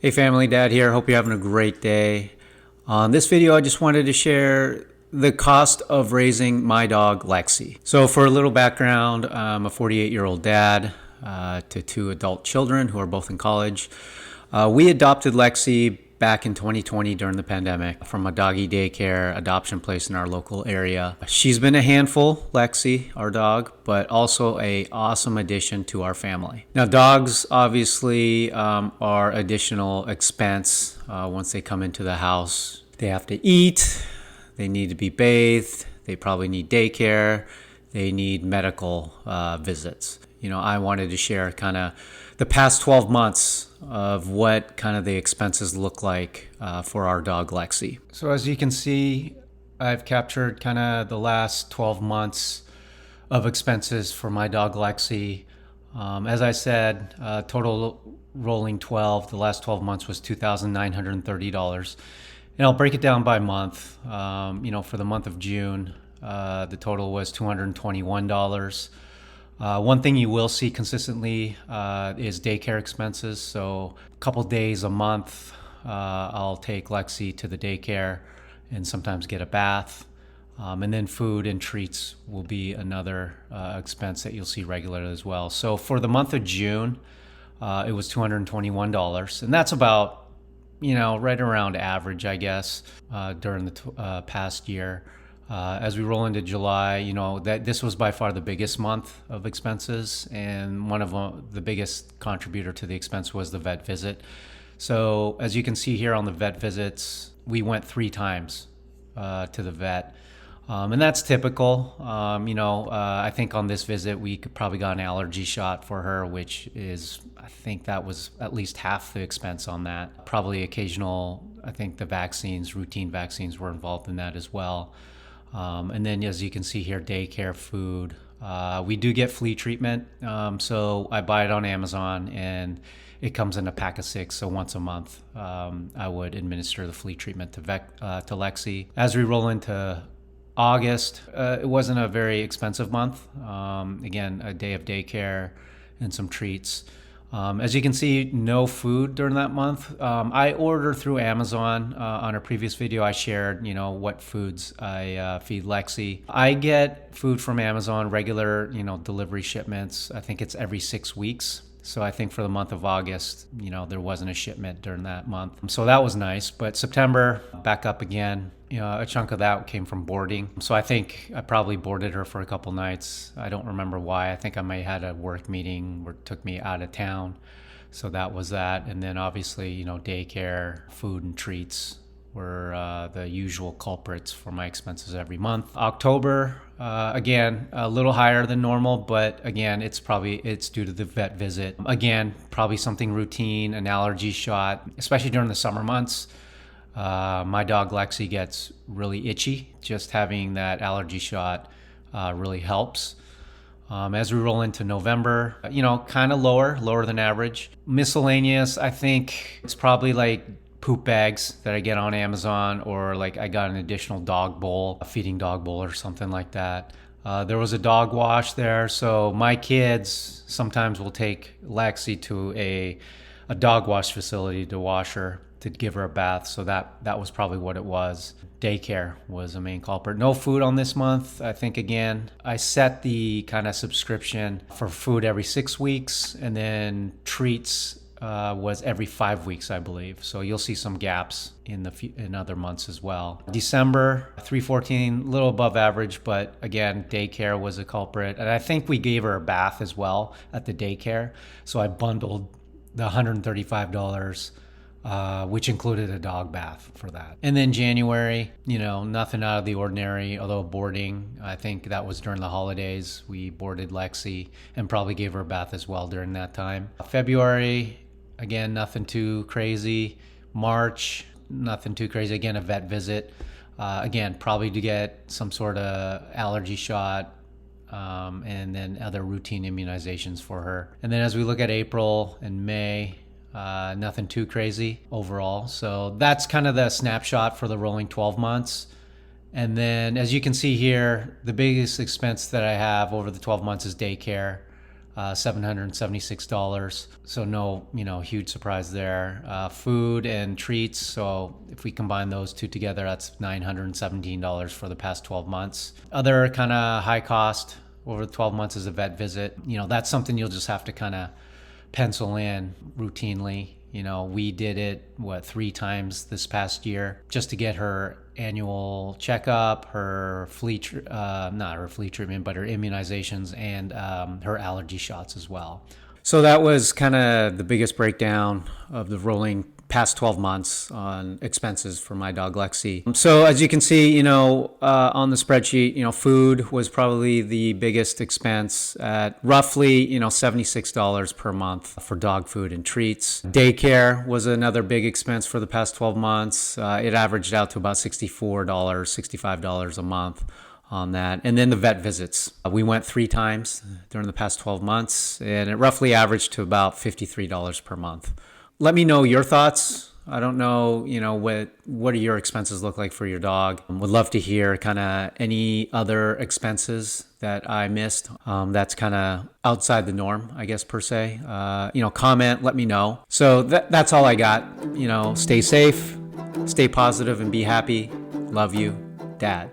Hey family, Dad here. Hope you're having a great day. On this video, I just wanted to share the cost of raising my dog, Lexy. So for a little background, I'm a 48-year-old dad to two adult children who are both in college. We adopted Lexy back in 2020 during the pandemic from a doggy daycare adoption place in our local area. She's been a handful, Lexy, our dog, but also a awesome addition to our family. Now, dogs obviously are additional expense once they come into the house. They have to eat, they need to be bathed, they probably need daycare, they need medical visits. You know, I wanted to share kind of the past 12 months of what kind of the expenses look like for our dog Lexy. So as you can see, I've captured kind of the last 12 months of expenses for my dog Lexy. As I said, total rolling 12, the last 12 months was $2,930. And I'll break it down by month. For the month of June, the total was $221. One thing you will see consistently is daycare expenses. So a couple days a month, I'll take Lexy to the daycare and sometimes get a bath. And then food and treats will be another expense that you'll see regularly as well. So for the month of June, it was $221. And that's about, right around average, I guess, during the past year. As we roll into July, that this was by far the biggest month of expenses, and one of the biggest contributor to the expense was the vet visit. So as you can see here on the vet visits, we went 3 times to the vet. And that's typical. I think on this visit, we could probably got an allergy shot for her, which is, I think that was at least half the expense on that. Probably occasional, I think the vaccines, routine vaccines were involved in that as well. And then as you can see here, daycare, food. We do get flea treatment. So I buy it on Amazon and it comes in a pack of 6. So once a month, I would administer the flea treatment to Lexy. As we roll into August, it wasn't a very expensive month. Again, a day of daycare and some treats. As you can see, no food during that month. I order through Amazon. On a previous video, I shared, what foods I feed Lexy. I get food from Amazon, regular, delivery shipments. I think it's every 6 weeks. So I think for the month of August, there wasn't a shipment during that month. So that was nice. But September, back up again. A chunk of that came from boarding. So I think I probably boarded her for a couple nights. I don't remember why. I think I might have had a work meeting where it took me out of town. So that was that. And then obviously, daycare, food and treats were the usual culprits for my expenses every month. October, again, a little higher than normal, but again, it's due to the vet visit. Again, probably something routine, an allergy shot, especially during the summer months. My dog Lexy gets really itchy. Just having that allergy shot really helps. As we roll into November, kind of lower than average. Miscellaneous, I think it's probably like poop bags that I get on Amazon, or like I got an additional dog bowl, a feeding dog bowl or something like that. There was a dog wash there, so my kids sometimes will take Lexy to a dog wash facility to wash her, to give her a bath. So that was probably what it was. Daycare was a main culprit. No food on this month. I think, again, I set the kind of subscription for food every 6 weeks, and then treats was every 5 weeks, I believe. So you'll see some gaps in other months as well. December, $314, a little above average, but again, daycare was a culprit. And I think we gave her a bath as well at the daycare. So I bundled the $135, which included a dog bath for that. And then January, nothing out of the ordinary, although boarding, I think that was during the holidays. We boarded Lexy and probably gave her a bath as well during that time. February, again, nothing too crazy. March, nothing too crazy. Again, a vet visit. Again, probably to get some sort of allergy shot, and then other routine immunizations for her. And then as we look at April and May, nothing too crazy overall. So that's kind of the snapshot for the rolling 12 months. And then as you can see here, the biggest expense that I have over the 12 months is daycare. $776. So no, huge surprise there. Food and treats. So if we combine those two together, that's $917 for the past 12 months. Other kind of high cost over the 12 months is a vet visit. That's something you'll just have to kind of pencil in routinely. We did it, 3 times this past year just to get her annual checkup, not her flea treatment, but her immunizations and her allergy shots as well. So that was kind of the biggest breakdown of the rolling past 12 months on expenses for my dog Lexy. So as you can see, on the spreadsheet, food was probably the biggest expense at roughly, $76 per month for dog food and treats. Daycare was another big expense for the past 12 months. It averaged out to about $64, $65 a month on that. And then the vet visits. We went 3 times during the past 12 months, and it roughly averaged to about $53 per month. Let me know your thoughts. I don't know, what do your expenses look like for your dog? Would love to hear kind of any other expenses that I missed. That's kind of outside the norm, I guess, per se. Comment, let me know. So that's all I got. Stay safe, stay positive, and be happy. Love you, Dad.